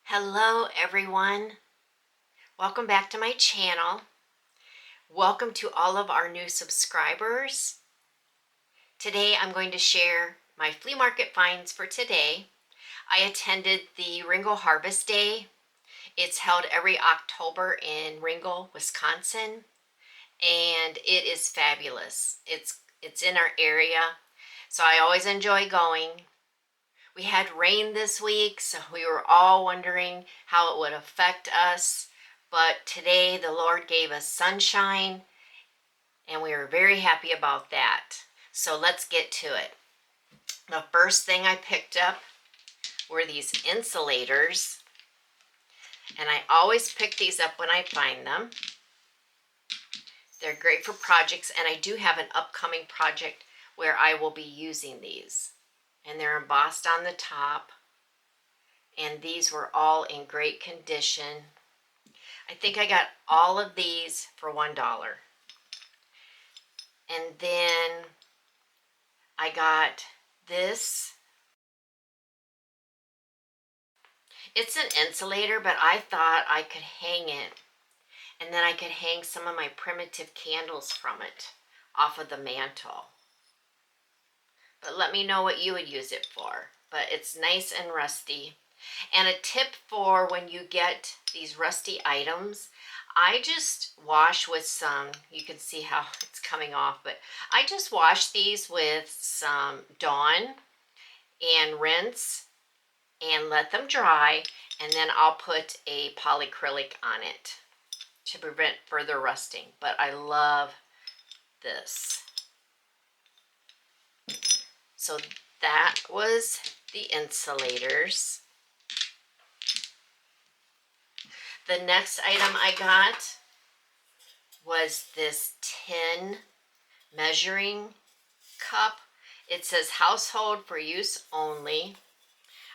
Hello everyone, welcome back to my channel. Welcome to all of our new subscribers. Today I'm going to share my flea market finds for today. I attended the Ringle Harvest Day. It's held every October in Ringle, Wisconsin, and it is fabulous. It's in our area, so I always enjoy going. We had rain this week, so we were all wondering how it would affect us. But today the Lord gave us sunshine, and we were very happy about that. So let's get to it. The first thing I picked up were these insulators, and I always pick these up when I find them. They're great for projects, and I do have an upcoming project where I will be using these. And they're embossed on the top, and these were all in great condition. I think I got all of these for $1. And then I got this. It's an insulator, but I thought I could hang it, and then I could hang some of my primitive candles from it off of the mantle. But let me know what you would use it for. But it's nice and rusty. And a tip for when you get these rusty items, I just wash with some, you can see how it's coming off, but I just wash these with some Dawn and rinse and let them dry, and then I'll put a polyacrylic on it to prevent further rusting. But I love this. So that was the insulators. The next item I got was this tin measuring cup. It says household for use only.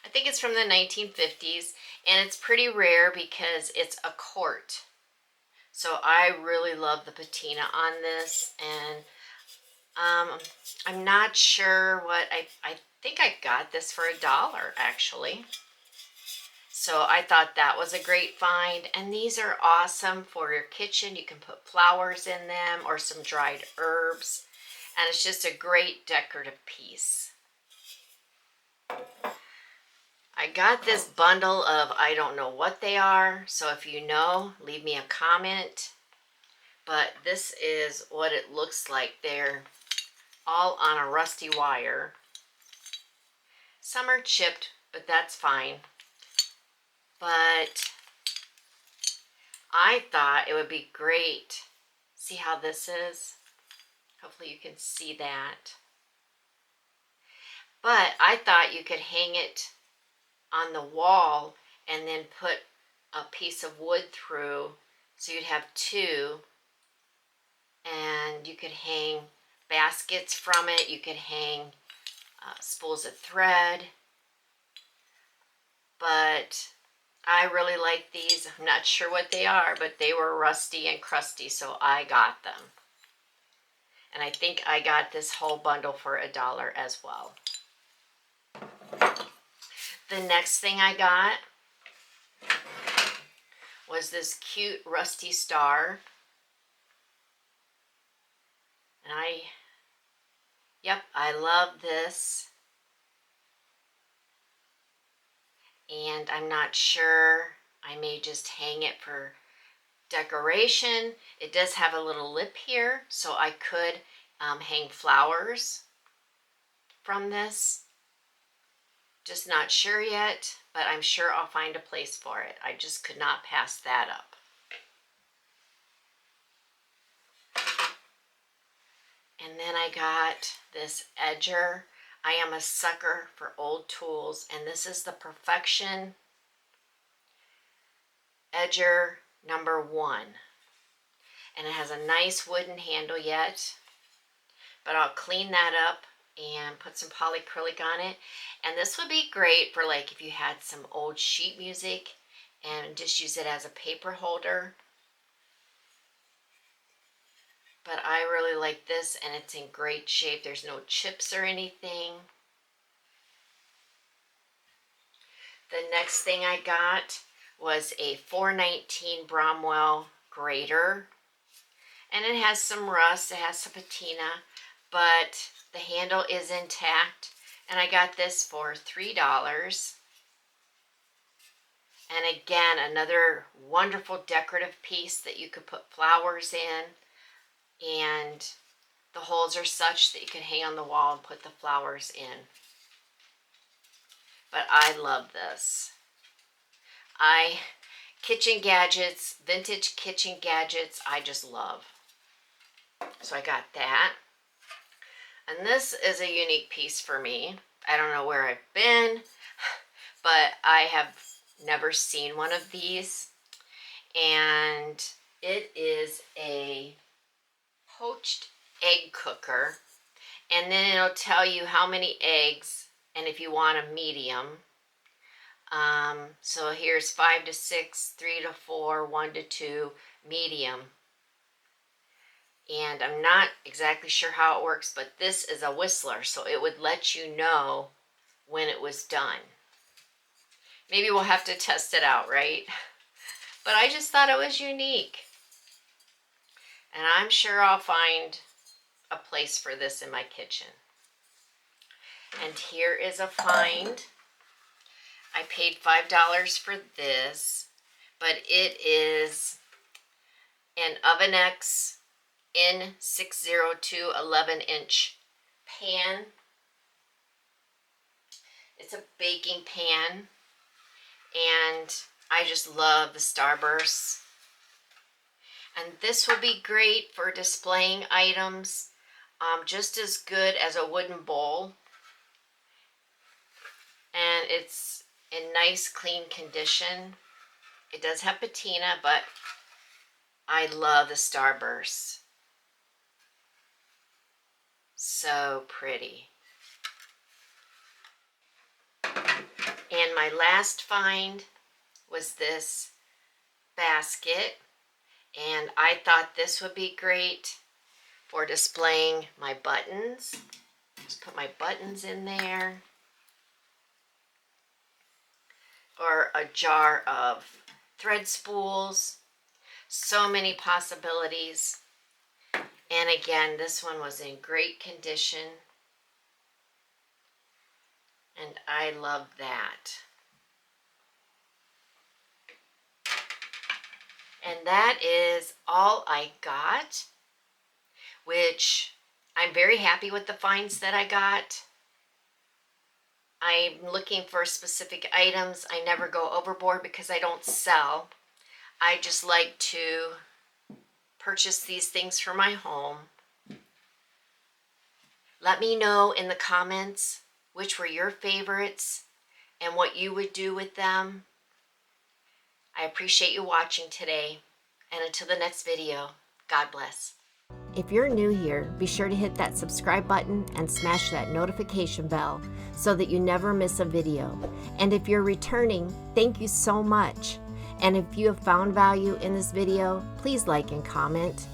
I think it's from the 1950s, and it's pretty rare because it's a quart. So I really love the patina on this, and I'm not sure what, I think I got this for $1 actually. So I thought that was a great find, and these are awesome for your kitchen. You can put flowers in them or some dried herbs, and it's just a great decorative piece. I got this bundle of, I don't know what they are, so if you know, leave me a comment. But this is what it looks like. They're all on a rusty wire. Some are chipped, but that's fine. But I thought it would be great. See how this is? Hopefully you can see that. But I thought you could hang it on the wall and then put a piece of wood through, so you'd have two, and you could hang baskets from it. You could hang spools of thread. But I really like these. I'm not sure what they are, but they were rusty and crusty, so I got them. And I think I got this whole bundle for $1 as well. The next thing I got was this cute rusty star. And I love this. And I'm not sure, I may just hang it for decoration. It does have a little lip here, so I could hang flowers from this. Just not sure yet, but I'm sure I'll find a place for it. I just could not pass that up. And then I got this edger. I am a sucker for old tools, and this is the Perfection edger number 1. And it has a nice wooden handle yet, but I'll clean that up and put some polyacrylic on it. And this would be great for, like, if you had some old sheet music and just use it as a paper holder. But I really like this, and it's in great shape. There's no chips or anything. The next thing I got was a 419 Bromwell grater. And it has some rust, it has some patina, but the handle is intact. And I got this for $3. And again, another wonderful decorative piece that you could put flowers in. And the holes are such that you can hang on the wall and put the flowers in. But I love this. Kitchen gadgets, vintage kitchen gadgets, I just love. So I got that. And this is a unique piece for me. I don't know where I've been, but I have never seen one of these. And it is a poached egg cooker. And then it'll tell you how many eggs and if you want a medium. So here's 5 to 6, 3 to 4, 1 to 2, medium. And I'm not exactly sure how it works, but this is a whistler, so it would let you know when it was done. Maybe we'll have to test it out, right? But I just thought it was unique. And I'm sure I'll find a place for this in my kitchen. And here is a find. I paid $5 for this, but it is an Ovenex N602 11-inch pan. It's a baking pan, and I just love the starbursts. And this would be great for displaying items, just as good as a wooden bowl. And it's in nice, clean condition. It does have patina, but I love the starbursts. So pretty. And my last find was this basket. And I thought this would be great for displaying my buttons. Just put my buttons in there. Or a jar of thread spools. So many possibilities. And again, this one was in great condition. And I love that. And that is all I got, which I'm very happy with the finds that I got. I'm looking for specific items. I never go overboard because I don't sell. I just like to purchase these things for my home. Let me know in the comments which were your favorites and what you would do with them. I appreciate you watching today, and until the next video, God bless. If you're new here, be sure to hit that subscribe button and smash that notification bell so that you never miss a video. And if you're returning, thank you so much. And if you have found value in this video, please like and comment.